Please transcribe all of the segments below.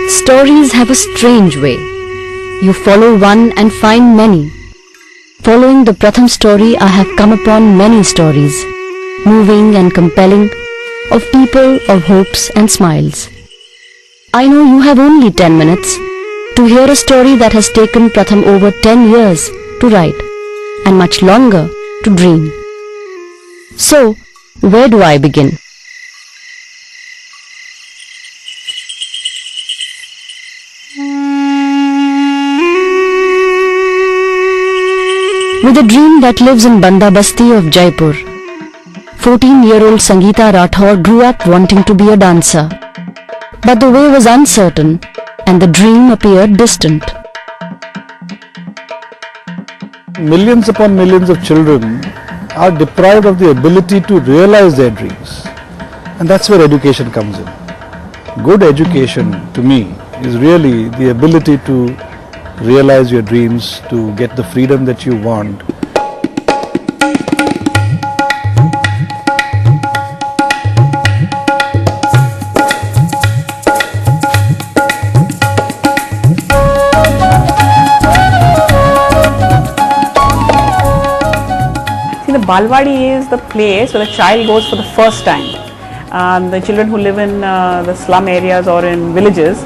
Stories have a strange way. You follow one and find many. Following the Pratham story, I have come upon many stories, moving and compelling, of people, of hopes and smiles. I know you have only 10 minutes to hear a story that has taken Pratham over 10 years to write and much longer to dream. So, where do I begin? With a dream that lives in Banda Basti of Jaipur, 14-year-old Sangeeta Rathore grew up wanting to be a dancer. But the way was uncertain and the dream appeared distant. Millions upon millions of children are deprived of the ability to realize their dreams. And that's where education comes in. Good education, to me, is really the ability to realize your dreams, to get the freedom that you want. See, the Balwadi is the place where the child goes for the first time. The children who live in the slum areas or in villages,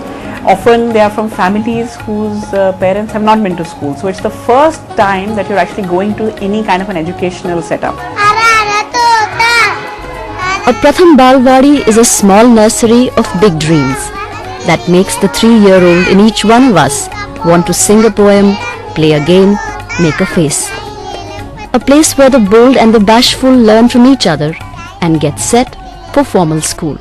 often they are from families whose parents have not been to school. So it's the first time that you're actually going to any kind of an educational setup. A Pratham Balwadi is a small nursery of big dreams that makes the 3-year-old in each one of us want to sing a poem, play a game, make a face. A place where the bold and the bashful learn from each other and get set for formal school.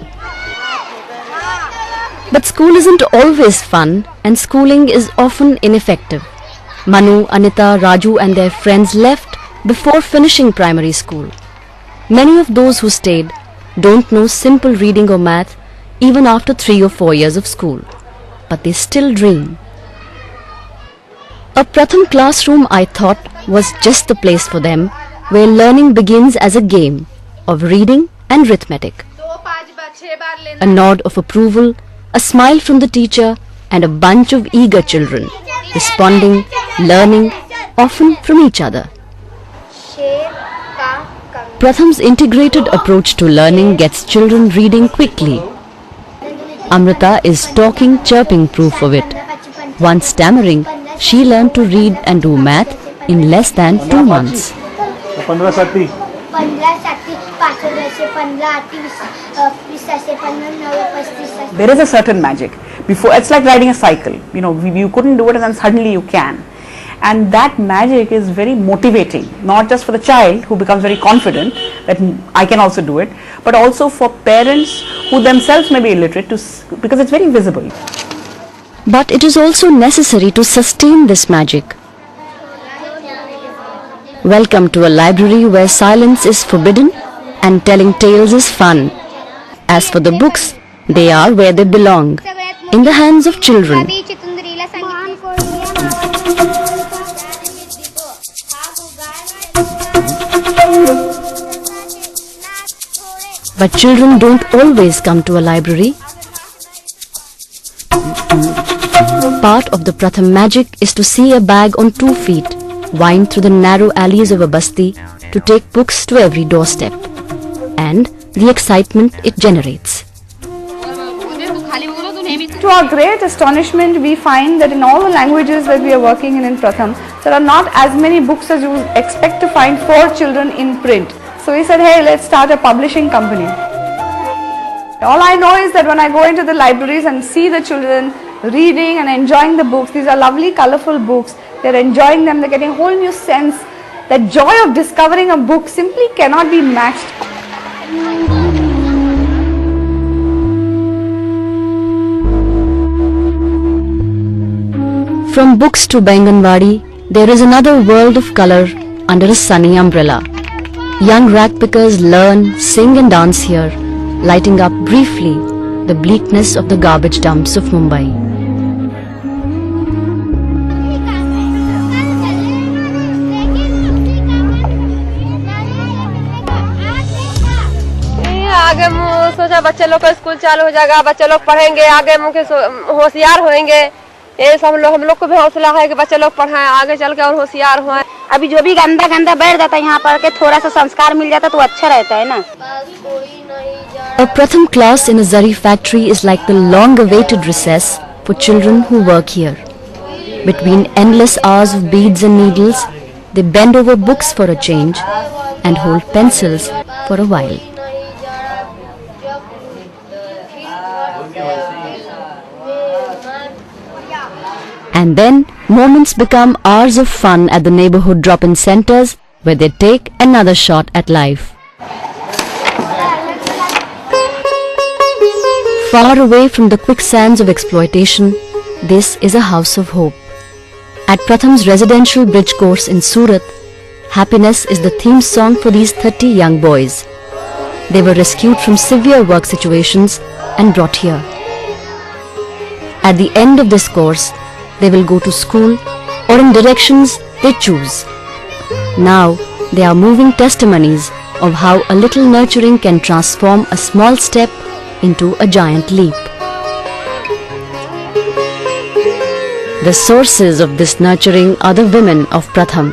But school isn't always fun and schooling is often ineffective. Manu, Anita, Raju and their friends left before finishing primary school. Many of those who stayed don't know simple reading or math even after 3 or 4 years of school. But they still dream. A Pratham classroom, I thought, was just the place for them, where learning begins as a game of reading and arithmetic. A nod of approval, a smile from the teacher and a bunch of eager children, responding, learning, often from each other. Pratham's integrated approach to learning gets children reading quickly. Amrita is talking, chirping proof of it. Once stammering, she learned to read and do math in less than 2 months. There is a certain magic. Before, it's like riding a cycle. You know, you couldn't do it and then suddenly you can. And that magic is very motivating, not just for the child who becomes very confident that I can also do it, but also for parents who themselves may be illiterate because it's very visible. But it is also necessary to sustain this magic. Welcome to a library where silence is forbidden and telling tales is fun. As for the books, they are where they belong, in the hands of children. But children don't always come to a library. Part of the Pratham magic is to see a bag on 2 feet, wind through the narrow alleys of a basti to take books to every doorstep, and the excitement it generates. To our great astonishment, we find that in all the languages that we are working in Pratham, there are not as many books as you would expect to find for children in print. So we said, hey, let's start a publishing company. All I know is that when I go into the libraries and see the children reading and enjoying the books, these are lovely, colorful books, they're enjoying them, they're getting a whole new sense. That joy of discovering a book simply cannot be matched. From books to Banganwadi, there is another world of color under a sunny umbrella. Young rag pickers learn, sing and dance here, lighting up briefly the bleakness of the garbage dumps of Mumbai. आगे सोचा बच्चे लोग का school चालू हो जाएगा, बच्चे लोग पढ़ेंगे, आगे मुझे होशियार होंगे। ये सब हम लोग को भी हौसला है कि बच्चे लोग पढ़ाएं, आगे चल के और होशियार हों। अभी जो भी गंदा गंदा बैठ जाता है यहाँ पर के थोड़ा सा संस्कार मिल जाता तो अच्छा रहता है ना। A Pratham class in a Zari factory is like the long-awaited recess for children who work here. Between endless hours of beads and needles, they bend over books for a change and hold pencils for a while. And then moments become hours of fun at the neighborhood drop-in centers where they take another shot at life. Far away from the quicksands of exploitation, this is a house of hope. At Pratham's residential bridge course in Surat, happiness is the theme song for these 30 young boys. They were rescued from severe work situations and brought here. At the end of this course, they will go to school or in directions they choose. Now, they are moving testimonies of how a little nurturing can transform a small step into a giant leap. The sources of this nurturing are the women of Pratham.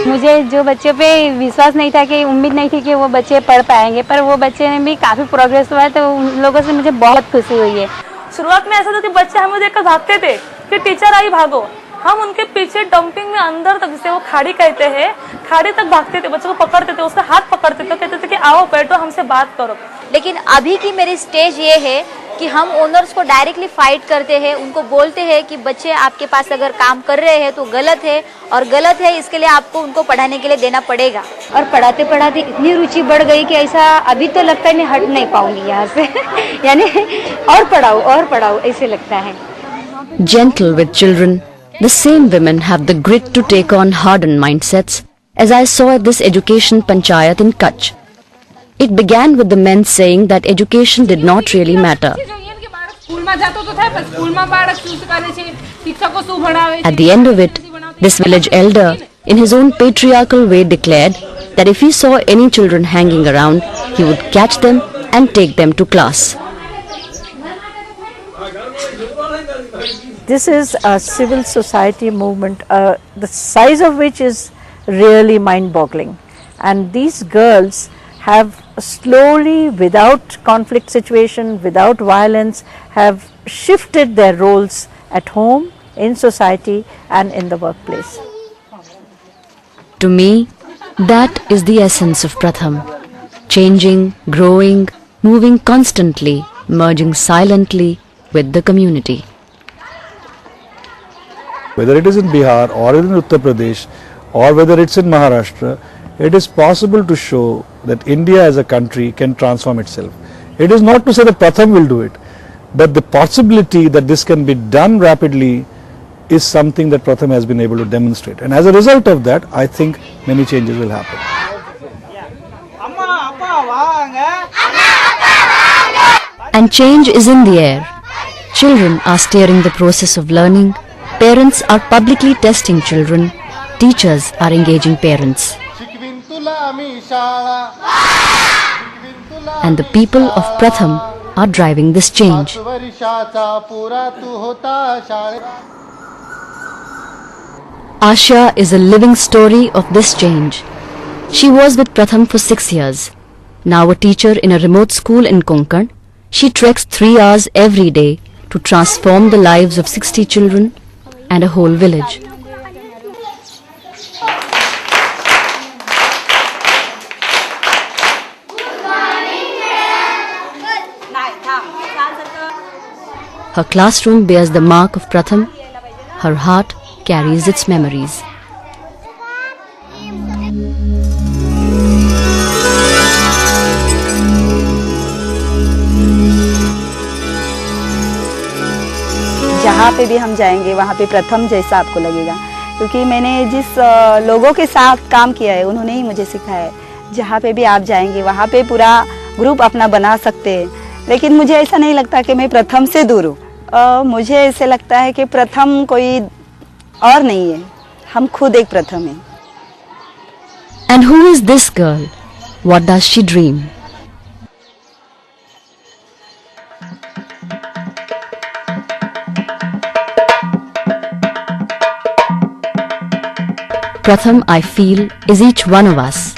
मुझे जो बच्चों पे विश्वास नहीं था कि उम्मीद नहीं थी कि वो बच्चे पढ़ पाएंगे, पर वो बच्चे में भी काफ़ी प्रोग्रेस हुआ है, तो उन लोगों से मुझे बहुत खुशी हुई है। शुरुआत में ऐसा था कि बच्चे हमें देखकर भागते थे कि टीचर आई भागो, हम उनके पीछे डंपिंग में अंदर तक, जिसे वो खाड़ी कहते हैं, खाड़ी तक भागते थे, बच्चों को पकड़ते थे, उसका हाथ पकड़ते थे, कहते थे कि आओ बैठो हमसे बात करो। लेकिन अभी की मेरी स्टेज ये है कि हम ओनर्स को डायरेक्टली फाइट करते हैं, उनको बोलते हैं कि बच्चे आपके पास अगर काम कर रहे हैं तो गलत है, और गलत है इसके लिए आपको उनको पढ़ाने के लिए देना पड़ेगा। और पढ़ाते पढ़ाते इतनी रुचि बढ़ गई कि ऐसा अभी तो लगता है मैं हट नहीं पाऊंगी यहाँ से यानी और पढ़ाओ ऐसे लगता है। Gentle with children, the same women have the grit to take on hardened mindsets, as I saw at this education panchayat in Kutch. It began with the men saying that education did not really matter. At the end of it, this village elder, in his own patriarchal way, declared that if he saw any children hanging around, he would catch them and take them to class. This is a civil society movement, the size of which is really mind-boggling. And these girls have slowly, without conflict situation, without violence, have shifted their roles at home, in society and in the workplace. To me, that is the essence of Pratham. Changing, growing, moving constantly, merging silently with the community. Whether it is in Bihar or in Uttar Pradesh or whether it's in Maharashtra, it is possible to show that India as a country can transform itself. It is not to say that Pratham will do it, but the possibility that this can be done rapidly is something that Pratham has been able to demonstrate. And as a result of that, I think many changes will happen. And change is in the air. Children are steering the process of learning. Parents are publicly testing children. Teachers are engaging parents. And the people of Pratham are driving this change. Asha is a living story of this change. She was with Pratham for 6 years. Now a teacher in a remote school in Konkan, she treks 3 hours every day to transform the lives of 60 children and a whole village. Her classroom bears the mark of Pratham. Her heart carries its memories. जहाँ पे भी हम जाएंगे वहाँ पे प्रथम जैसा आपको लगेगा, क्योंकि मैंने जिस लोगों के साथ काम किया है उन्होंने ही मुझे सिखाया है। जहाँ पे भी आप जाएंगे वहाँ पे पूरा ग्रुप अपना बना सकते हैं, लेकिन मुझे ऐसा नहीं लगता कि मैं प्रथम से दूर हूँ। मुझे ऐसे लगता है कि प्रथम कोई और नहीं है, हम खुद एक प्रथम हैं। And who is this girl? What does she dream? Pratham, I feel, is each one of us.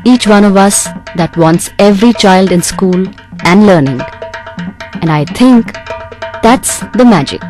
Each one of us that wants every child in school and learning. And I think that's the magic.